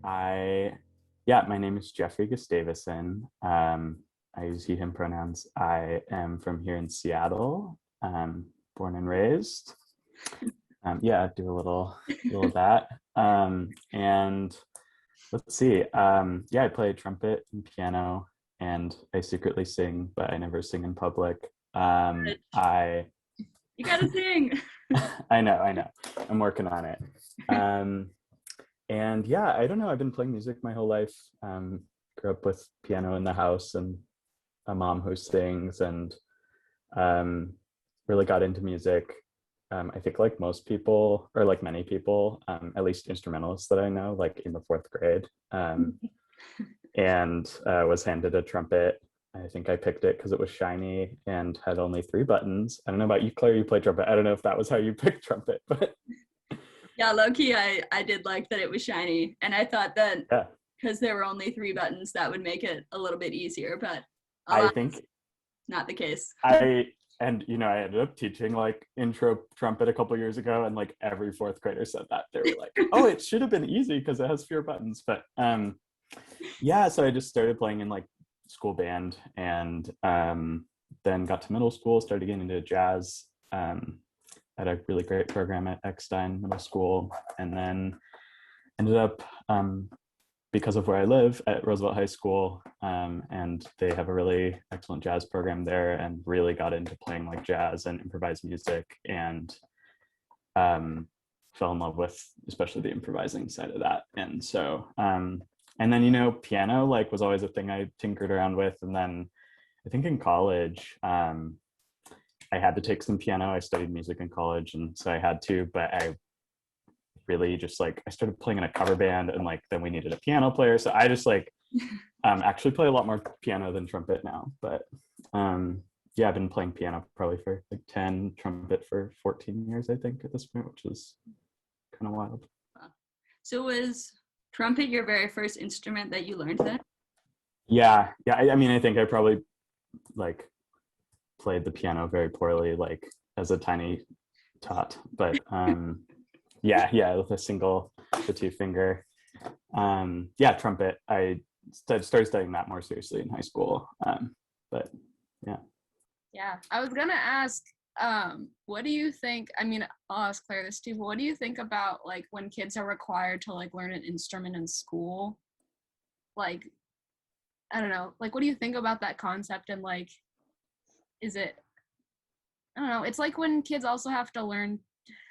I, yeah, my name is Jeffrey Gustaveson. I use he, him pronouns. I am from here in Seattle, born and raised. Yeah, I do little of that. And let's see. Yeah, I play trumpet and piano, and I secretly sing, but I never sing in public. I You gotta sing. I know. I'm working on it. And yeah, I don't know. I've been playing music my whole life. Grew up with piano in the house and a mom who sings, and really got into music. I think like most people, or like many people, at least instrumentalists that I know, like in the fourth grade, and was handed a trumpet. I think I picked it because it was shiny and had only 3 buttons. I don't know about you, Claire, you play trumpet. I don't know if that was how you picked trumpet, but Yeah, low-key, I did like that it was shiny. And I thought that yeah, because there were only 3 buttons, that would make it a little bit easier, but I alas, think not the case. I I ended up teaching like intro trumpet a couple years ago, and like every fourth grader said that. They were like, "Oh, it should have been easy because it has fewer buttons." But yeah, so I just started playing in like school band, and then got to middle school, started getting into jazz. At a really great program at Eckstein Middle School, and then ended up because of where I live at Roosevelt High School, and they have a really excellent jazz program there, and really got into playing like jazz and improvised music, and fell in love with especially the improvising side of that. And so and then piano like was always a thing I tinkered around with. And then I think in college I had to take some piano. I studied music in college, and so I had to, but I really just like I started playing in a cover band, and like then we needed a piano player, so I just like actually play a lot more piano than trumpet now. But yeah, I've been playing piano probably for like 10, trumpet for 14 years I think at this point, which is kind of wild. So was trumpet your very first instrument that you learned then? Yeah, I mean I think I probably like played the piano very poorly like as a tiny tot, but yeah, with the 2 finger. Yeah, trumpet. I started studying that more seriously in high school. But yeah. Yeah, I was gonna ask, what do you think? I mean, I'll ask Claire this too, but what do you think about like when kids are required to like learn an instrument in school? Like, I don't know, like what do you think about that concept? And like, is it, I don't know, it's like when kids also have to learn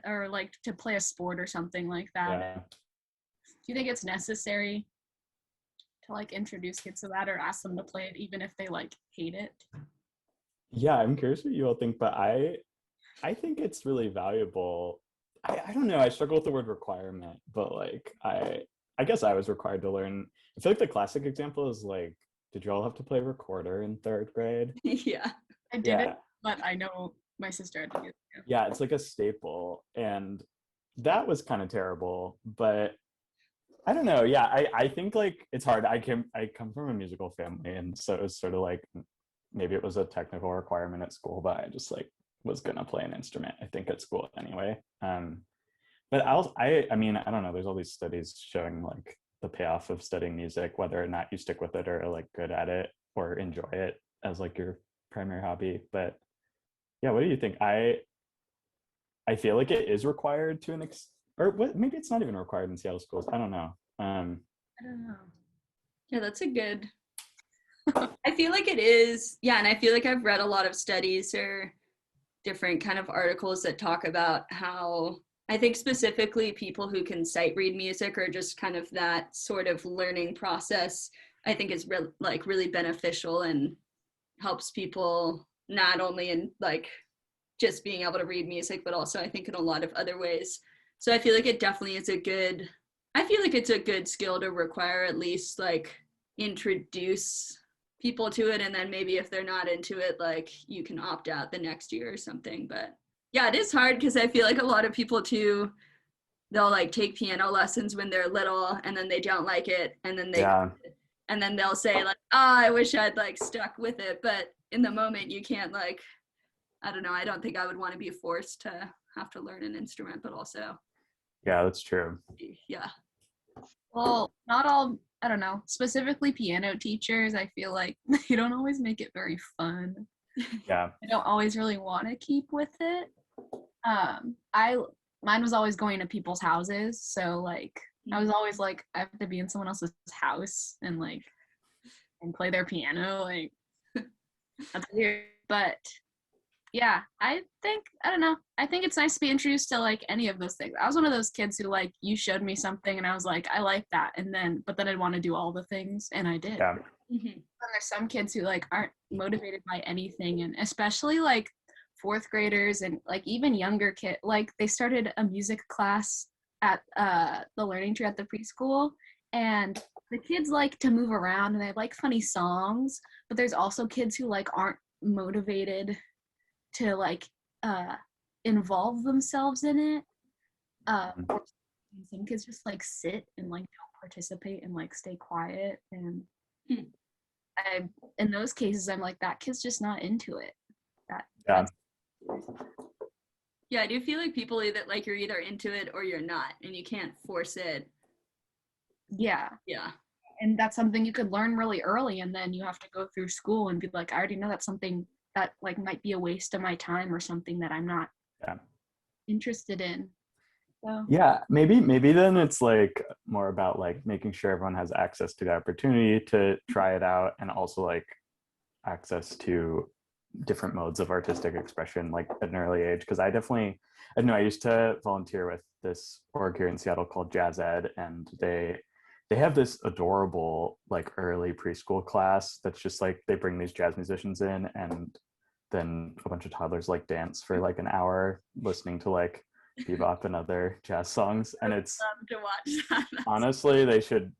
or like to play a sport or something like that. Yeah. Do you think it's necessary to like introduce kids to that or ask them to play it even if they like hate it? Yeah, I'm curious what you all think, but I think it's really valuable. I don't know, I struggle with the word requirement, but like I guess I was required to learn. I feel like the classic example is like, did you all have to play recorder in 3rd grade? Yeah. I did Yeah. it, but I know my sister had to do it. Yeah, it's like a staple, and that was kind of terrible. But I don't know. Yeah, I think like it's hard. I come from a musical family, and so it was sort of like maybe it was a technical requirement at school, but I just like was gonna play an instrument, I think, at school anyway. But I mean, I don't know. There's all these studies showing like the payoff of studying music, whether or not you stick with it or are like good at it or enjoy it as like your primary hobby. But yeah, what do you think? I feel like it is required to an or what, maybe it's not even required in Seattle schools. I don't know. I don't know. Yeah, that's a good. I feel like it is. Yeah, and I feel like I've read a lot of studies or different kind of articles that talk about how I think specifically people who can sight read music or just kind of that sort of learning process, I think is really beneficial and helps people not only in like just being able to read music, but also I think in a lot of other ways. So I feel like it definitely is I feel like it's a good skill to require, at least like introduce people to it, and then maybe if they're not into it, like you can opt out the next year or something. But yeah, it is hard because I feel like a lot of people too, they'll like take piano lessons when they're little and then they don't like it, and then Yeah. and then they'll say like, oh, I wish I'd like stuck with it. But in the moment you can't like, I don't know, I don't think I would want to be forced to have to learn an instrument, but also Yeah, that's true. yeah. Well, not all, I don't know, specifically piano teachers, I feel like they don't always make it very fun. Yeah. I don't always really want to keep with it. I mine was always going to people's houses, so like I was always like I have to be in someone else's house and like and play their piano, like that's weird. But yeah, I don't know. I think it's nice to be introduced to like any of those things. I was one of those kids who like you showed me something and I was like, I like that, and then but then I'd want to do all the things, and I did. Yeah. And there's some kids who like aren't motivated by anything, and especially like fourth graders and like even younger kid, like they started a music class at the learning tree at the preschool, and the kids like to move around and they like funny songs, but there's also kids who like aren't motivated to like involve themselves in it. Or some kids just like sit and like don't participate and like stay quiet, and I in those cases I'm like that kid's just not into it. Yeah. Yeah, I do feel like people either like you're either into it or you're not, and you can't force it. Yeah. Yeah. And that's something you could learn really early, and then you have to go through school and be like, I already know that's something that like might be a waste of my time or something that I'm not interested in. So Yeah, maybe then it's like more about like making sure everyone has access to the opportunity to try it out, and also like access to different modes of artistic expression like at an early age. Because I know I used to volunteer with this org here in Seattle called Jazz Ed, and they have this adorable like early preschool class that's just like they bring these jazz musicians in, and then a bunch of toddlers like dance for like an hour listening to like bebop and other jazz songs. And it's to watch that. honestly, they should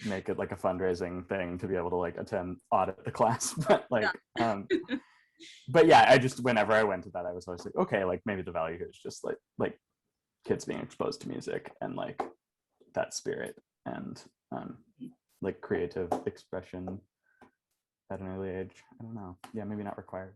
make it like a fundraising thing to be able to like audit the class. But like but yeah, I just whenever I went to that I was always like, okay, like maybe the value here is just like kids being exposed to music and like that spirit and like creative expression at an early age. I don't know. Yeah, maybe not required.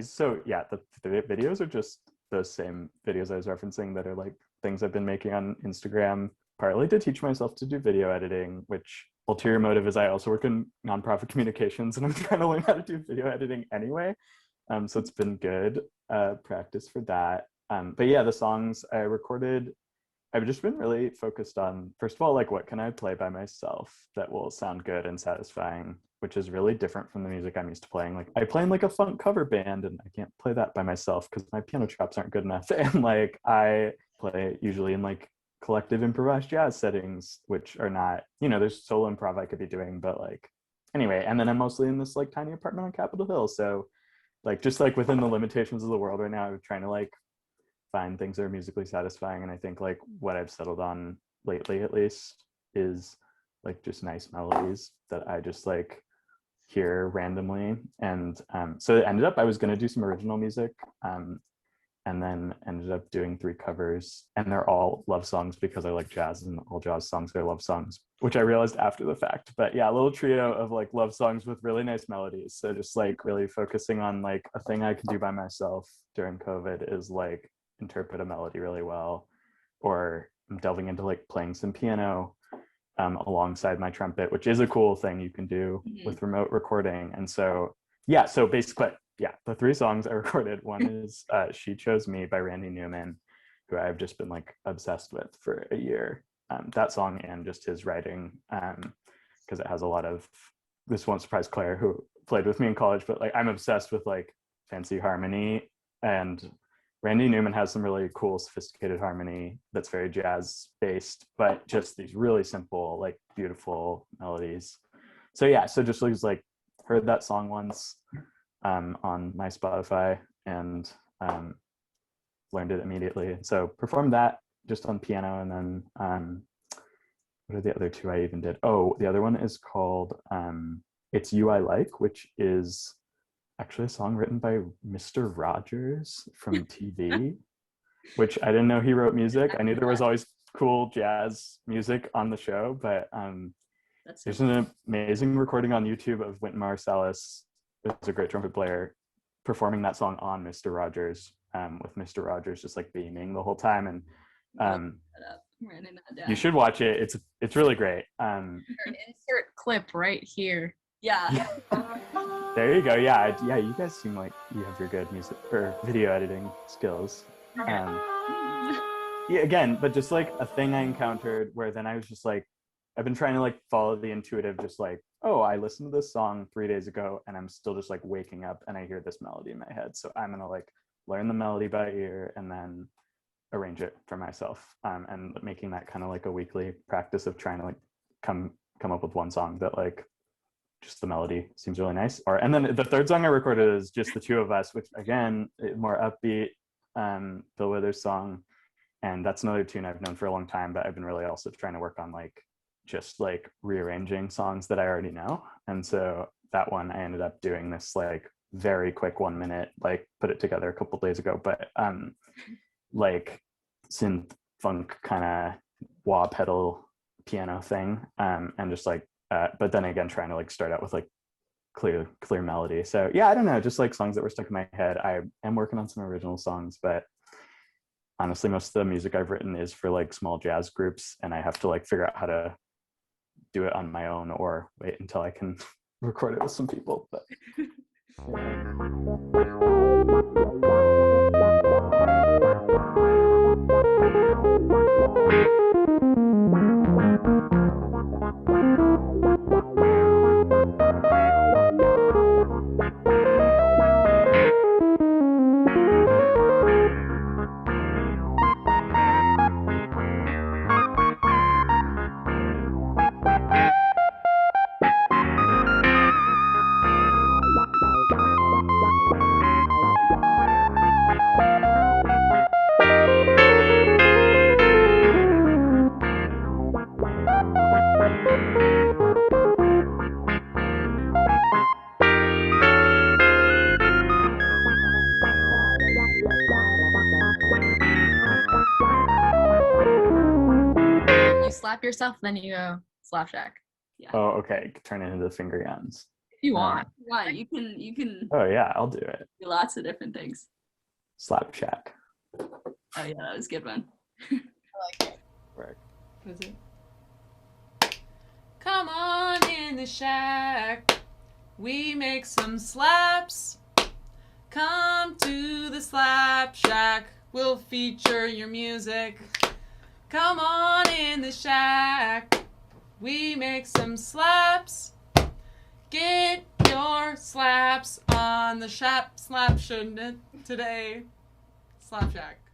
So yeah, the videos are just those same videos I was referencing that are like things I've been making on Instagram, partly to teach myself to do video editing, which ulterior motive is I also work in nonprofit communications and I'm trying to learn how to do video editing anyway. So it's been good practice for that. But yeah, the songs I recorded I've just been really focused on, first of all, like what can I play by myself that will sound good and satisfying, which is really different from the music I'm used to playing. Like I play in like a funk cover band and I can't play that by myself because my piano chops aren't good enough. And like I play usually in like collective improvised jazz settings, which are not, you know, there's solo improv I could be doing, but like anyway, and then I'm mostly in this like tiny apartment on Capitol Hill. So like just like within the limitations of the world right now, I'm trying to like find things that are musically satisfying. And I think like what I've settled on lately at least is like just nice melodies that I just like hear randomly. And so it ended up I was going to do some original music, and then ended up doing 3 covers, and they're all love songs because I like jazz and all jazz songs are love songs, which I realized after the fact. But yeah, a little trio of like love songs with really nice melodies. So just like really focusing on like a thing I can do by myself during COVID is like interpret a melody really well, or I'm delving into like playing some piano alongside my trumpet, which is a cool thing you can do with remote recording. And so yeah, so basically yeah, the 3 songs I recorded, one is She Chose Me by Randy Newman, who I've just been like obsessed with for a year. That song and just his writing, because it has a lot of, this won't surprise Claire who played with me in college, but like I'm obsessed with like fancy harmony, and Randy Newman has some really cool sophisticated harmony that's very jazz based, but just these really simple like beautiful melodies. So yeah, so just like heard that song once on my Spotify and learned it immediately. So performed that just on piano, and then what are the other 2 I even did? Oh, the other one is called It's You I Like, which is actually a song written by Mr. Rogers from TV, which I didn't know he wrote music. I knew there was always cool jazz music on the show, but there's an amazing recording on YouTube of Wynton Marsalis, who's a great trumpet player, performing that song on Mr. Rogers, with Mr. Rogers just like beaming the whole time. And you should watch it. It's really great. Insert clip right here. Yeah. There you go. Yeah, you guys seem like you have your good music or video editing skills. Yeah, again, but just like a thing I encountered where then I was just like, I've been trying to like follow the intuitive, just like, oh, I listened to this song 3 days ago and I'm still just like waking up and I hear this melody in my head. So I'm gonna like learn the melody by ear and then arrange it for myself, and making that kind of like a weekly practice of trying to like come up with one song that like just the melody seems really nice. And then the 3rd song I recorded is just the 2 of us, which again, more upbeat, Bill Withers song. And that's another tune I've known for a long time, but I've been really also trying to work on like just like rearranging songs that I already know. And so that one I ended up doing this like very quick 1 minute, like put it together a couple days ago, but like synth funk kind of wah pedal piano thing, and just like but then again trying to like start out with like clear melody. So yeah, I don't know, just like songs that were stuck in my head. I am working on some original songs, but honestly most of the music I've written is for like small jazz groups, and I have to like figure out how to do it on my own or wait until I can record it with some people. But Slap yourself, then you go slap shack. Yeah. oh, okay, turn it into the finger guns If you want. Why? You can oh yeah, I'll do it. do lots of different things. Slap shack. Oh yeah, that was a good one. I like it. Work. Was it? Come on in the shack, we make some slaps. Come to the slap shack, we'll feature your music. Come on in the shack. We make some slaps. Get your slaps on the slap shouldn't it today. Slap shack.